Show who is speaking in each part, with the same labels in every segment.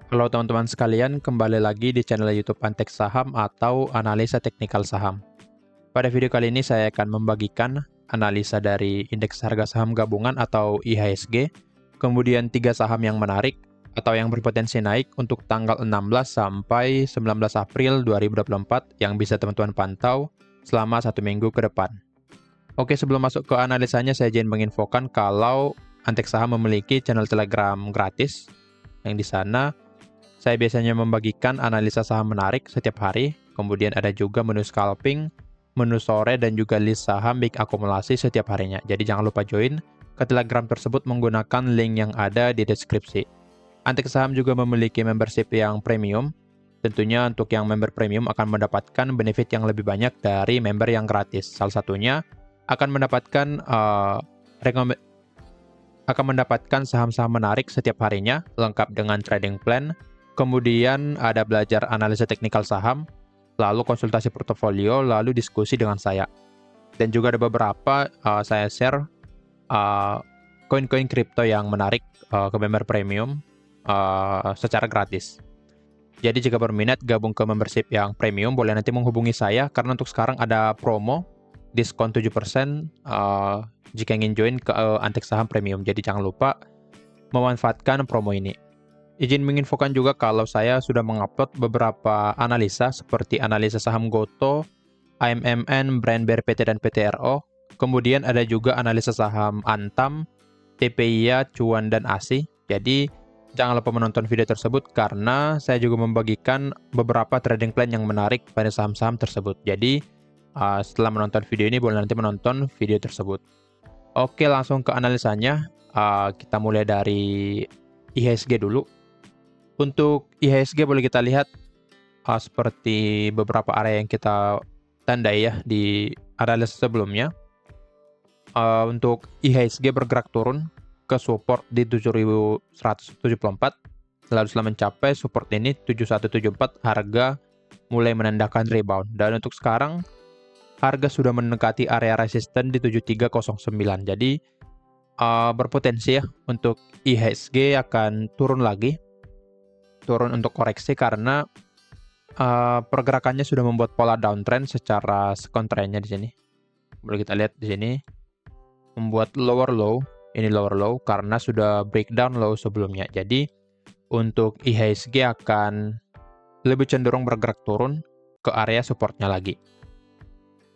Speaker 1: Halo teman-teman sekalian, kembali lagi di channel YouTube Antek Saham atau Analisa Teknikal Saham. Pada video kali ini saya akan membagikan analisa dari indeks harga saham gabungan atau IHSG, kemudian 3 saham yang menarik atau yang berpotensi naik untuk tanggal 16 sampai 19 April 2024 yang bisa teman-teman pantau selama 1 minggu ke depan. Oke, sebelum masuk ke analisanya, saya ingin menginfokan kalau Antek Saham memiliki channel Telegram gratis yang di sana saya biasanya membagikan analisa saham menarik setiap hari, kemudian ada juga menu scalping, menu sore, dan juga list saham big akumulasi setiap harinya. Jadi jangan lupa join ke Telegram tersebut menggunakan link yang ada di deskripsi. Antek Saham juga memiliki membership yang premium. Tentunya untuk yang member premium akan mendapatkan benefit yang lebih banyak dari member yang gratis. Salah satunya akan mendapatkan saham-saham menarik setiap harinya, lengkap dengan trading plan. Kemudian ada belajar analisa teknikal saham, lalu konsultasi portofolio, lalu diskusi dengan saya. Dan juga ada beberapa saya share koin-koin kripto yang menarik ke member premium secara gratis. Jadi jika berminat gabung ke membership yang premium, boleh nanti menghubungi saya, karena untuk sekarang ada promo, diskon 7% jika ingin join ke Antek Saham Premium. Jadi jangan lupa memanfaatkan promo ini. Izin menginfokan juga kalau saya sudah mengupload beberapa analisa seperti analisa saham Goto, AMMN, Brand BRPT, dan PTRO. Kemudian ada juga analisa saham Antam, TPIA, Cuan, dan ASI. Jadi jangan lupa menonton video tersebut karena saya juga membagikan beberapa trading plan yang menarik pada saham-saham tersebut. Jadi setelah menonton video ini boleh nanti menonton video tersebut. Oke, langsung ke analisanya. Kita mulai dari IHSG dulu. Untuk IHSG boleh kita lihat seperti beberapa area yang kita tandai ya di analisa sebelumnya. Untuk IHSG bergerak turun ke support di 7174, lalu setelah mencapai support ini 7174, harga mulai menandakan rebound. Dan untuk sekarang harga sudah mendekati area resisten di 7309. Jadi berpotensi ya untuk IHSG akan turun lagi. Turun untuk koreksi karena pergerakannya sudah membuat pola downtrend secara second trendnya di sini. Boleh kita lihat di sini membuat lower low, ini lower low karena sudah breakdown low sebelumnya. Jadi untuk IHSG akan lebih cenderung bergerak turun ke area supportnya lagi.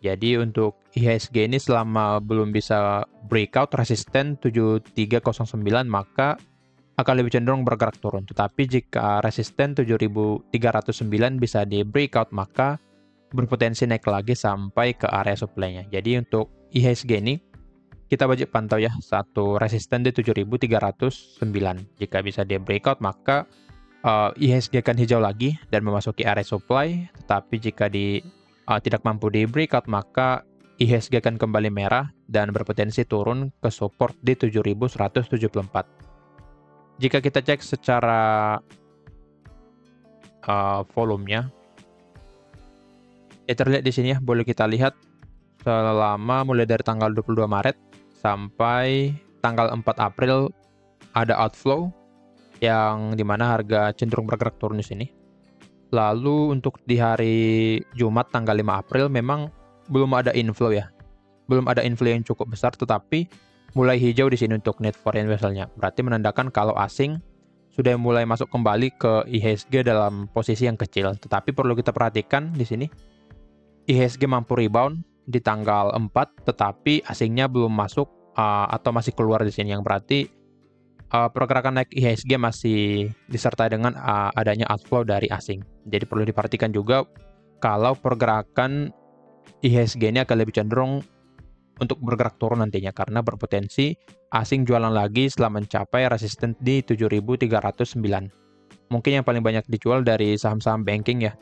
Speaker 1: Jadi untuk IHSG ini selama belum bisa breakout resisten 7309 maka akan lebih cenderung bergerak turun. Tetapi jika resisten 7309 bisa di breakout, maka berpotensi naik lagi sampai ke area supply-nya. Jadi untuk IHSG ini kita wajib pantau ya, satu resisten di 7309. Jika bisa di breakout, maka IHSG akan hijau lagi dan memasuki area supply. Tetapi jika tidak mampu di breakout, maka IHSG akan kembali merah dan berpotensi turun ke support di 7174. Jika kita cek secara volumenya, ya terlihat di sini ya, boleh kita lihat selama mulai dari tanggal 22 Maret sampai tanggal 4 April ada outflow yang dimana harga cenderung bergerak turun di sini. Lalu untuk di hari Jumat tanggal 5 April memang belum ada inflow ya. Belum ada inflow yang cukup besar, tetapi mulai hijau di sini untuk net foreign vessel-nya. Berarti menandakan kalau asing sudah mulai masuk kembali ke IHSG dalam posisi yang kecil. Tetapi perlu kita perhatikan di sini, IHSG mampu rebound di tanggal 4, tetapi asingnya belum masuk atau masih keluar di sini. Yang berarti pergerakan naik IHSG masih disertai dengan adanya outflow dari asing. Jadi perlu diperhatikan juga kalau pergerakan IHSG ini akan lebih cenderung untuk bergerak turun nantinya karena berpotensi asing jualan lagi setelah mencapai resisten di 7309. Mungkin yang paling banyak dijual dari saham-saham banking ya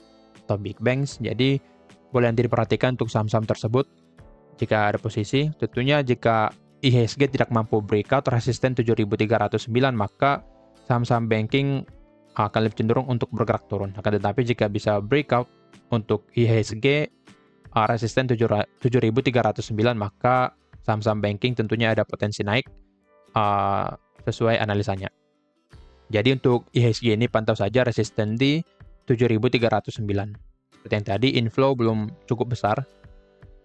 Speaker 1: atau big banks. Jadi boleh nanti diperhatikan untuk saham-saham tersebut jika ada posisi. Tentunya jika IHSG tidak mampu breakout resisten 7309, maka saham-saham banking akan lebih cenderung untuk bergerak turun. Akan tetapi jika bisa breakout untuk IHSG resisten 7309, maka saham-saham banking tentunya ada potensi naik sesuai analisanya. Jadi untuk IHSG ini pantau saja resisten di 7.309. Seperti yang tadi, inflow belum cukup besar,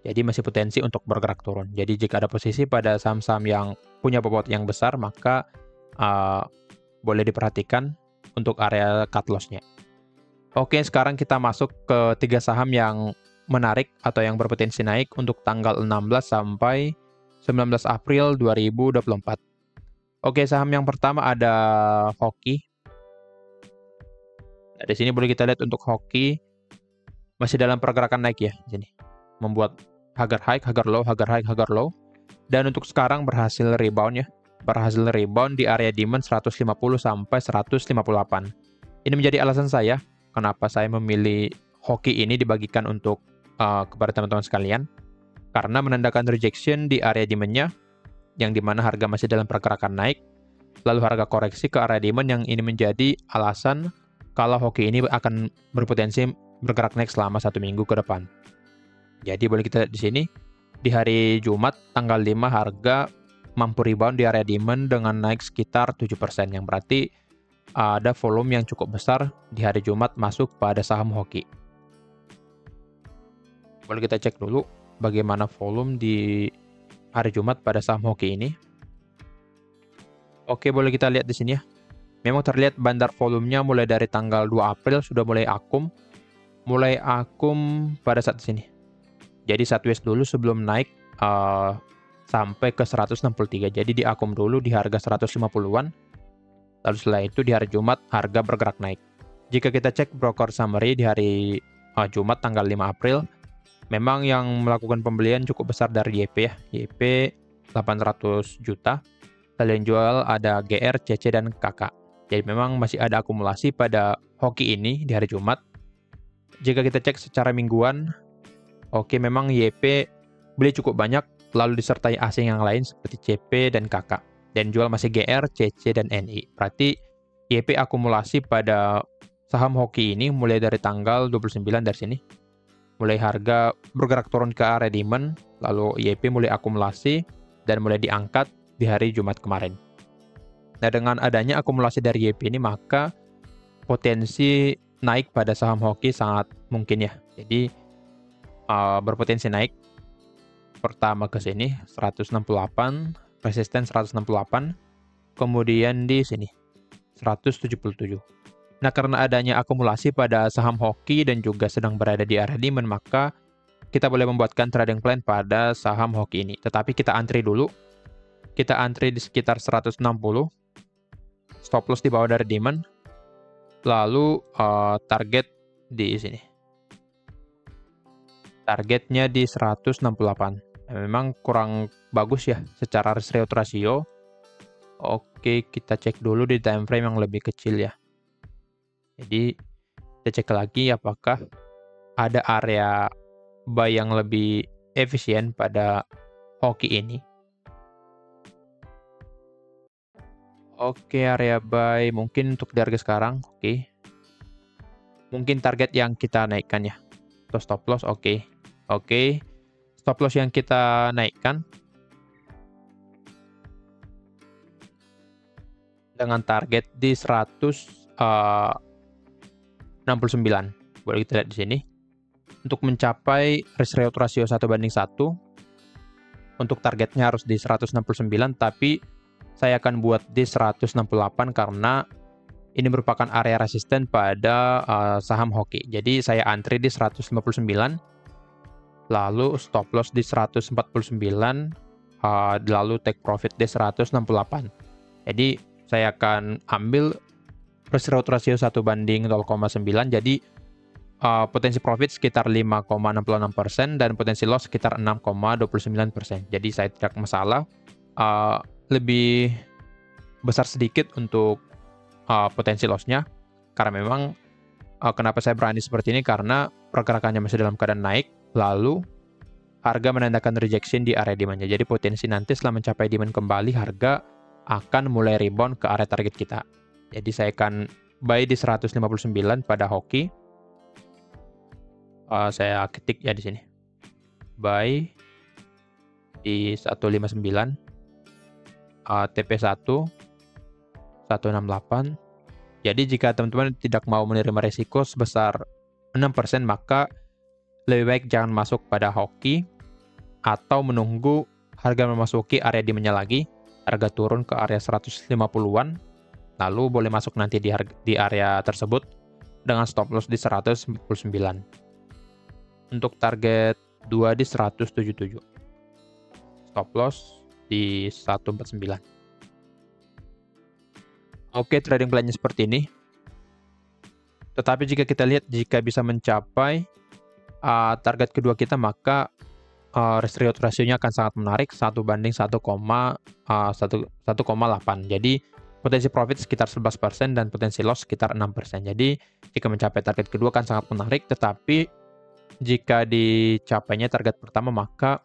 Speaker 1: jadi masih potensi untuk bergerak turun. Jadi jika ada posisi pada saham-saham yang punya bobot yang besar, maka boleh diperhatikan untuk area cut loss-nya. Oke, sekarang kita masuk ke 3 saham yang menarik atau yang berpotensi naik untuk tanggal 16 sampai 19 April 2024. Oke, saham yang pertama ada Hoki. Nah, di sini boleh kita lihat untuk Hoki masih dalam pergerakan naik ya, sini. Membuat hagar high, hagar low, hagar high, hagar low. Dan untuk sekarang berhasil rebound ya. Berhasil rebound di area demand 150 sampai 158. Ini menjadi alasan saya kenapa saya memilih Hoki ini dibagikan untuk kepada teman-teman sekalian. Karena menandakan rejection di area demand-nya, yang dimana harga masih dalam pergerakan naik, lalu harga koreksi ke area demand yang ini menjadi alasan kalau Hoki ini akan berpotensi bergerak naik selama 1 minggu ke depan. Jadi boleh kita lihat di sini, di hari Jumat tanggal 5 harga mampu rebound di area demand dengan naik sekitar 7%, yang berarti ada volume yang cukup besar di hari Jumat masuk pada saham Hoki. Boleh kita cek dulu bagaimana volume di hari Jumat pada saham Hoki ini. Oke, boleh kita lihat di sini ya. Memang terlihat bandar volumenya mulai dari tanggal 2 April sudah mulai akum pada saat sini. Jadi sideways dulu sebelum naik sampai ke 163. Jadi diakum dulu di harga 150-an. Lalu setelah itu di hari Jumat harga bergerak naik. Jika kita cek broker summary di hari Jumat tanggal 5 April, memang yang melakukan pembelian cukup besar dari YP ya. YP 800 juta. Lalu yang jual ada GR, CC, dan KK. Jadi memang masih ada akumulasi pada Hoki ini di hari Jumat. Jika kita cek secara mingguan, oke, memang YP beli cukup banyak, lalu disertai asing yang lain seperti CP dan KK. Dan jual masih GR, CC, dan NI. Berarti YP akumulasi pada saham Hoki ini mulai dari tanggal 29 dari sini. Mulai harga bergerak turun ke area demand, lalu YP mulai akumulasi dan mulai diangkat di hari Jumat kemarin. Nah, dengan adanya akumulasi dari YP ini, maka potensi naik pada saham Hoki sangat mungkin ya. Jadi berpotensi naik. Pertama ke sini 168, resisten 168, kemudian di sini 177. Nah, karena adanya akumulasi pada saham Hoki dan juga sedang berada di area demand, maka kita boleh membuatkan trading plan pada saham Hoki ini. Tetapi kita antri dulu. Kita antri di sekitar 160. Stop loss di bawah dari demand. Lalu target di sini. Targetnya di 168. Nah, memang kurang bagus ya secara risk reward ratio. Oke, kita cek dulu di time frame yang lebih kecil ya. Jadi kita cek lagi apakah ada area buy yang lebih efisien pada Hoki ini. Oke, area buy mungkin untuk di harga sekarang, oke. Mungkin target yang kita naikkan ya. Atau stop loss, oke. Oke, stop loss yang kita naikkan dengan target di 169. Boleh kita lihat di sini. Untuk mencapai risk reward ratio 1:1, untuk targetnya harus di 169, tapi saya akan buat di 168 karena ini merupakan area resisten pada saham Hoki. Jadi saya antri di 159, lalu stop loss di 149, lalu take profit di 168. Jadi saya akan ambil risk reward ratio 1:0,9, jadi potensi profit sekitar 5,66% dan potensi loss sekitar 6,29%. Jadi saya tidak masalah lebih besar sedikit untuk potensi loss-nya, karena memang kenapa saya berani seperti ini, karena pergerakannya masih dalam keadaan naik, lalu harga menandakan rejection di area demand-nya. Jadi potensi nanti setelah mencapai demand kembali, harga akan mulai rebound ke area target kita. Jadi saya akan buy di 159 pada Hoki. Saya ketik ya di sini. Buy di 159. TP1 168, Jadi jika teman-teman tidak mau menerima risiko sebesar 6%, maka lebih baik jangan masuk pada hoki atau menunggu harga memasuki area demand-nya lagi, harga turun ke area 150-an, lalu boleh masuk nanti di area tersebut dengan stop loss di 149. Untuk target 2 di 177. Stop loss di 149. Oke, trading plan-nya seperti ini. Tetapi jika kita lihat, jika bisa mencapai target kedua kita, maka risk reward ratio-nya akan sangat menarik, 1:1,8. Jadi potensi profit sekitar 11% dan potensi loss sekitar 6%. Jadi jika mencapai target kedua kan sangat menarik, tetapi jika dicapainya target pertama, maka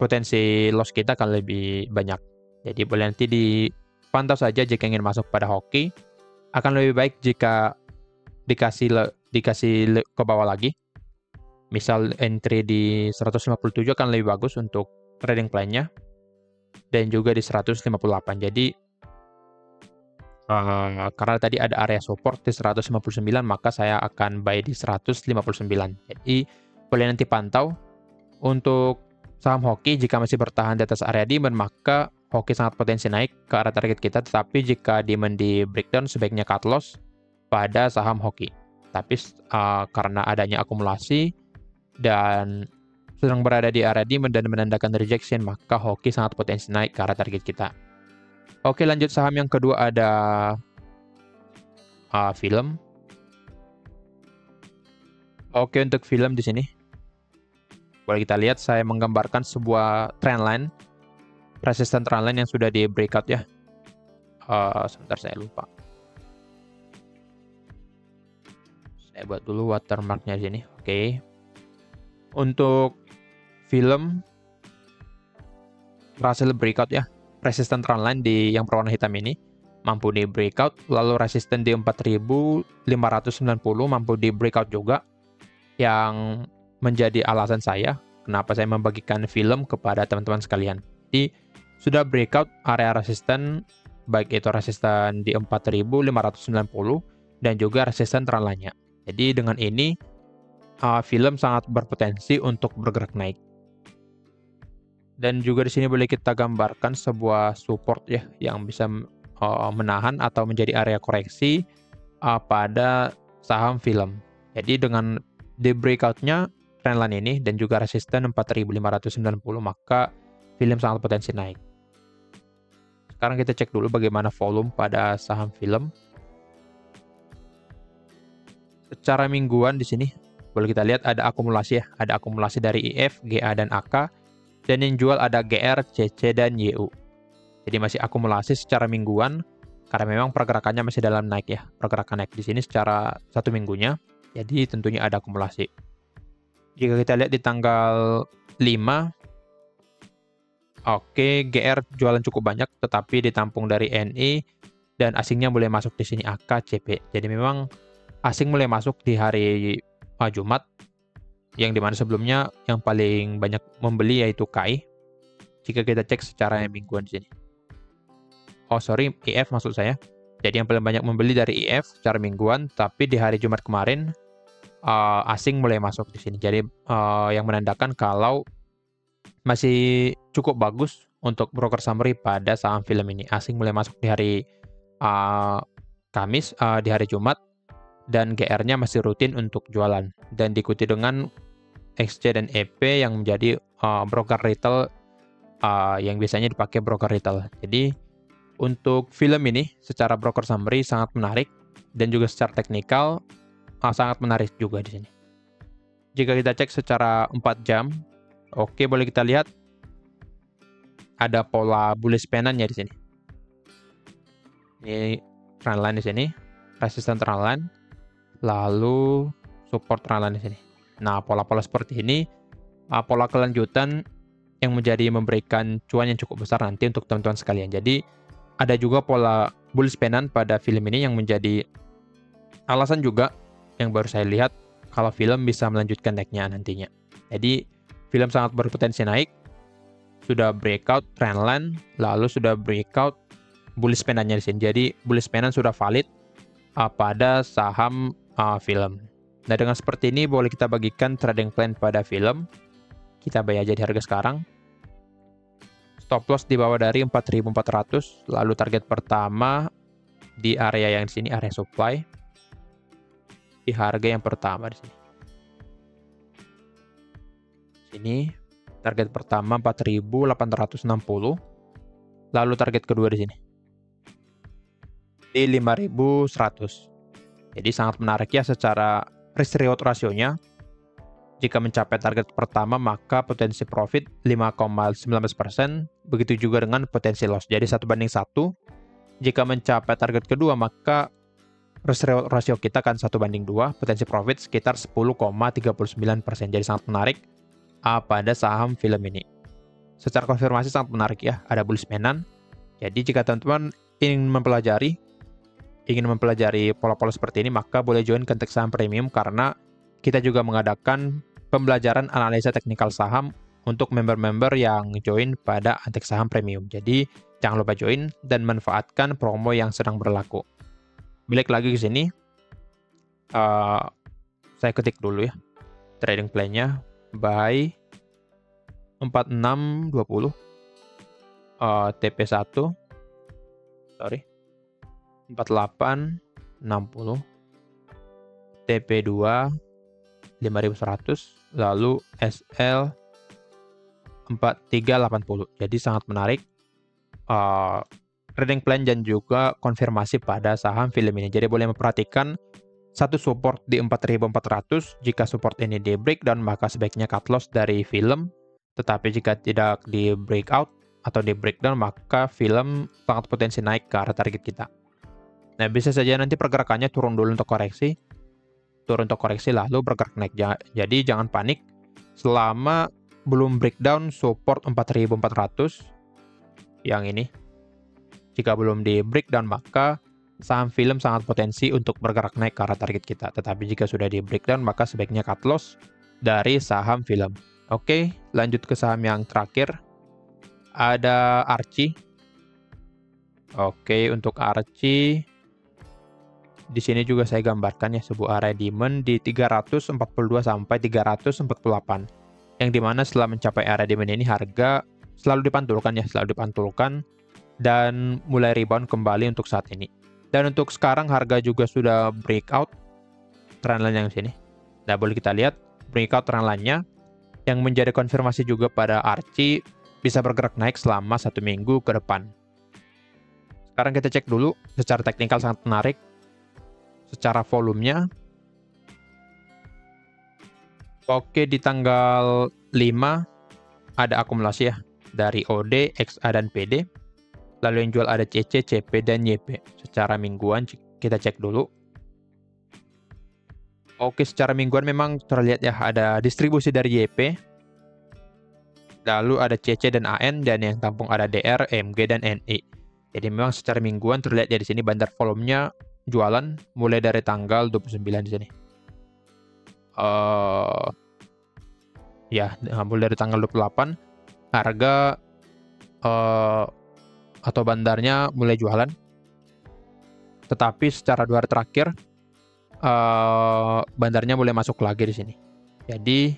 Speaker 1: potensi loss kita akan lebih banyak. Jadi boleh nanti dipantau saja jika ingin masuk pada hoki. Akan lebih baik jika dikasih ke bawah lagi. Misal entry di 157 akan lebih bagus untuk trading plan-nya. Dan juga di 158. Jadi karena tadi ada area support di 159, maka saya akan buy di 159. Jadi boleh nanti pantau. Untuk saham hoki, jika masih bertahan di atas area demand, maka hoki sangat potensi naik ke arah target kita. Tetapi jika demand di breakdown, sebaiknya cut loss pada saham hoki. Tapi karena adanya akumulasi dan sedang berada di area demand dan menandakan rejection, maka hoki sangat potensi naik ke arah target kita. Oke, lanjut saham yang kedua ada film. Oke, untuk film di sini boleh kita lihat saya menggambarkan sebuah trendline, resistance trendline yang sudah di breakout ya. Sebentar, saya lupa. Saya buat dulu watermarknya di sini. Oke. Untuk film berhasil breakout ya. Resistance trendline yang berwarna hitam ini mampu di breakout, lalu resisten di 4.590 mampu di breakout juga, yang menjadi alasan saya kenapa saya membagikan film kepada teman-teman sekalian. Jadi sudah breakout area resisten, baik itu resisten di 4.590 dan juga resisten trendline-nya. Jadi dengan ini film sangat berpotensi untuk bergerak naik. Dan juga di sini boleh kita gambarkan sebuah support ya yang bisa menahan atau menjadi area koreksi pada saham film. Jadi dengan di breakout-nya trendline ini dan juga resisten 4.590, maka film sangat potensi naik. Sekarang kita cek dulu bagaimana volume pada saham film. Secara mingguan di sini boleh kita lihat ada akumulasi ya, ada akumulasi dari IF, GA dan AK, dan yang jual ada GR, CC dan YU. Jadi masih akumulasi secara mingguan karena memang pergerakannya masih dalam naik ya. Pergerakan naik di sini secara satu minggunya. Jadi tentunya ada akumulasi. Jika kita lihat di tanggal 5, oke, GR jualan cukup banyak, tetapi ditampung dari NI dan asingnya mulai masuk di sini AK, CP. Jadi memang asing mulai masuk di hari Jumat, yang dimana sebelumnya yang paling banyak membeli yaitu KAI. Jika kita cek secara mingguan di sini. IF maksud saya. Jadi yang paling banyak membeli dari IF secara mingguan, tapi di hari Jumat kemarin asing mulai masuk di sini. Jadi yang menandakan kalau masih cukup bagus untuk broker summary pada saham film ini. Asing mulai masuk di hari Kamis, di hari Jumat, dan GR-nya masih rutin untuk jualan. Dan diikuti dengan XC dan EP yang menjadi broker retail yang biasanya dipakai broker retail. Jadi untuk film ini secara broker summary sangat menarik dan juga secara teknikal sangat menarik juga di sini. Jika kita cek secara 4 jam, oke, boleh kita lihat ada pola bullish pennant-nya di sini. Ini trendline di sini, resistance trendline, lalu support trendline di sini. Nah, pola-pola seperti ini pola kelanjutan yang memberikan cuan yang cukup besar nanti untuk teman-teman sekalian. Jadi ada juga pola bullish pennant pada film ini yang menjadi alasan juga yang baru saya lihat kalau film bisa melanjutkan naiknya nantinya. Jadi film sangat berpotensi naik, sudah breakout trendline, lalu sudah breakout bullish pennantnya di sini. Jadi bullish pennant sudah valid pada saham film. Nah, dengan seperti ini boleh kita bagikan trading plan pada film. Kita buy aja di harga sekarang. Stop loss di bawah dari 4.400, lalu target pertama di area yang di sini, area supply. Di harga yang pertama di sini. Sini target pertama 4.860. Lalu target kedua di sini. Di 5.100. Jadi sangat menarik ya secara risk reward rasionya. Jika mencapai target pertama maka potensi profit 5,19%, begitu juga dengan potensi loss. Jadi 1:1. Jika mencapai target kedua maka risk reward rasio kita akan 1:2, potensi profit sekitar 10,39%. Jadi sangat menarik pada saham film ini. Secara konfirmasi sangat menarik ya, ada bullish pennant. Jadi jika teman-teman ingin mempelajari pola-pola seperti ini, maka boleh join ke Antek Saham Premium karena kita juga mengadakan pembelajaran analisa teknikal saham untuk member-member yang join pada Antek Saham Premium. Jadi jangan lupa join dan manfaatkan promo yang sedang berlaku. Balik lagi ke sini, saya ketik dulu ya trading plan-nya, buy 4620, TP1, 4860, TP2 5100, lalu SL 4380. Jadi sangat menarik trading plan dan juga konfirmasi pada saham film ini. Jadi boleh memperhatikan satu support di 4.400. Jika support ini di breakdown maka sebaiknya cut loss dari film. Tetapi jika tidak di breakout atau di breakdown maka film sangat potensi naik ke arah target kita. Nah, bisa saja nanti pergerakannya turun dulu untuk koreksi. Turun untuk koreksi lalu bergerak naik. Jadi jangan panik selama belum breakdown support 4.400 yang ini. Jika belum di breakdown maka saham film sangat potensi untuk bergerak naik ke arah target kita. Tetapi jika sudah di breakdown maka sebaiknya cut loss dari saham film. Oke, lanjut ke saham yang terakhir. Ada Archie. Oke, untuk Archie di sini juga saya gambarkan ya sebuah area demand di 342 sampai 348. Yang dimana setelah mencapai area demand ini harga selalu dipantulkan dan mulai rebound kembali untuk saat ini. Dan untuk sekarang harga juga sudah breakout trendline yang sini. Nah, boleh kita lihat breakout trendline-nya yang menjadi konfirmasi juga pada Archie bisa bergerak naik selama 1 minggu ke depan. Sekarang kita cek dulu secara teknikal sangat menarik. Secara volumenya, oke, di tanggal 5 ada akumulasi ya dari OD, XA, dan PD. Lalu yang jual ada CC, CP, dan YP. Secara mingguan kita cek dulu. Oke, secara mingguan memang terlihat ya ada distribusi dari YP. Lalu ada CC dan AN, dan yang tampung ada DR, MG, dan NI. Jadi memang secara mingguan terlihat ya di sini bandar volumenya jualan mulai dari tanggal 29 di sini. Mulai dari tanggal 28 harga atau bandarnya mulai jualan. Tetapi secara 2 hari terakhir bandarnya mulai masuk lagi di sini. Jadi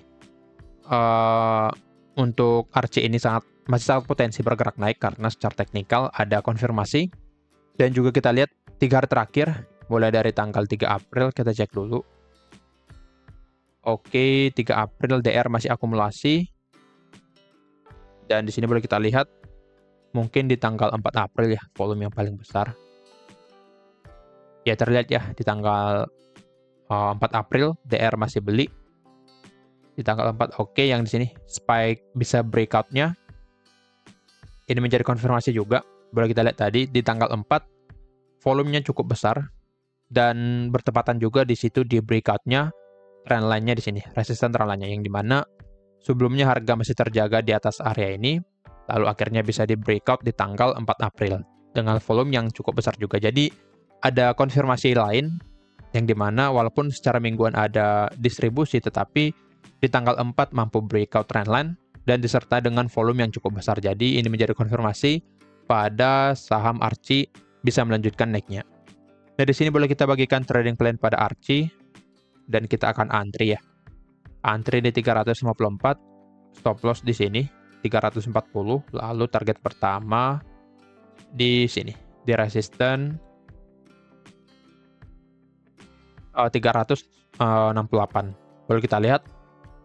Speaker 1: untuk Archie ini masih sangat potensi bergerak naik karena secara teknikal ada konfirmasi. Dan juga kita lihat 3 hari terakhir, mulai dari tanggal 3 April, kita cek dulu. Oke, 3 April DR masih akumulasi. Dan di sini boleh kita lihat, mungkin di tanggal 4 April ya, volume yang paling besar. Ya, terlihat ya, di tanggal 4 April, DR masih beli. Di tanggal 4, oke, yang di sini, spike bisa breakout-nya. Ini menjadi konfirmasi juga. Boleh kita lihat tadi, di tanggal 4, volumenya cukup besar dan bertepatan juga di situ di breakout-nya trendline-nya di sini, resisten trendline-nya yang dimana sebelumnya harga masih terjaga di atas area ini, lalu akhirnya bisa di breakout di tanggal 4 April dengan volume yang cukup besar juga. Jadi ada konfirmasi lain yang dimana walaupun secara mingguan ada distribusi, tetapi di tanggal 4 mampu breakout trendline dan disertai dengan volume yang cukup besar. Jadi ini menjadi konfirmasi pada saham Archie bisa melanjutkan naiknya. Nah, di sini boleh kita bagikan trading plan pada Archie, dan kita akan antri ya. Antri di 354, stop loss di sini 340, lalu target pertama di sini, di resisten 368. Boleh kita lihat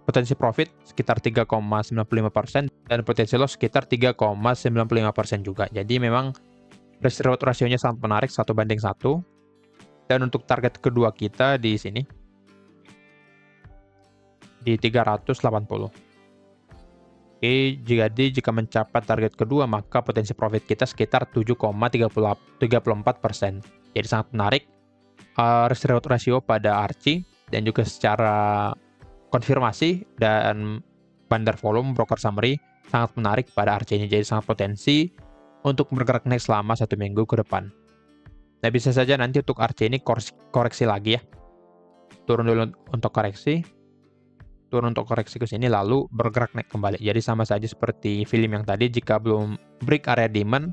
Speaker 1: potensi profit sekitar 3,95% dan potensi loss sekitar 3,95% juga. Jadi memang risk reward rasionya sangat menarik, 1:1. Dan untuk target kedua kita di sini di 380. Oke, jika mencapai target kedua, maka potensi profit kita sekitar 7,34%. Jadi sangat menarik risk reward ratio pada Archie, dan juga secara konfirmasi dan bandar volume broker summary sangat menarik pada Archie ini. Jadi sangat potensi untuk bergerak naik selama 1 minggu ke depan. Nah, bisa saja nanti untuk Archie ini koreksi lagi ya. Turun dulu untuk koreksi. Turun untuk koreksi ke sini lalu bergerak naik kembali. Jadi sama saja seperti film yang tadi, jika belum break area demand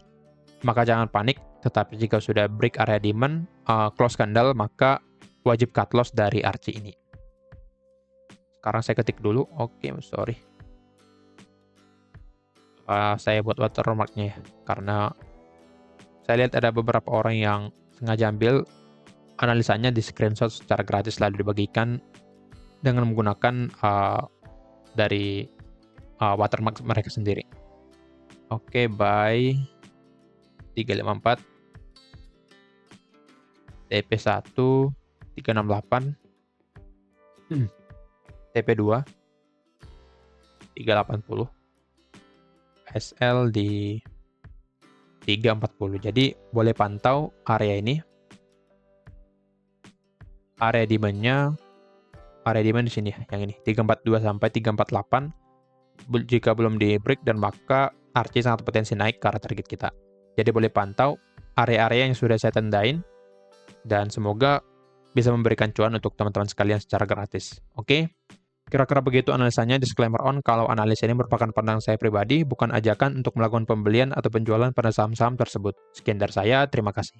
Speaker 1: maka jangan panik, tetapi jika sudah break area demand, close candle, maka wajib cut loss dari Archie ini. Sekarang saya ketik dulu. Oke, sorry. Saya buat watermarknya ya, karena saya lihat ada beberapa orang yang sengaja ambil analisanya di screenshot secara gratis lalu dibagikan dengan menggunakan dari watermark mereka sendiri. Oke, buy 354, TP1 368, TP2 380, SL di 340. Jadi boleh pantau area ini. Area demand-nya, area demand di sini ya, yang ini 342 sampai 348. Jika belum di break, dan maka Archie sangat potensi naik ke arah target kita. Jadi boleh pantau area-area yang sudah saya tandain, dan semoga bisa memberikan cuan untuk teman-teman sekalian secara gratis. Oke? Kira-kira begitu analisanya. Disclaimer on, kalau analisa ini merupakan pandangan saya pribadi, bukan ajakan untuk melakukan pembelian atau penjualan pada saham-saham tersebut. Sekian dari saya, terima kasih.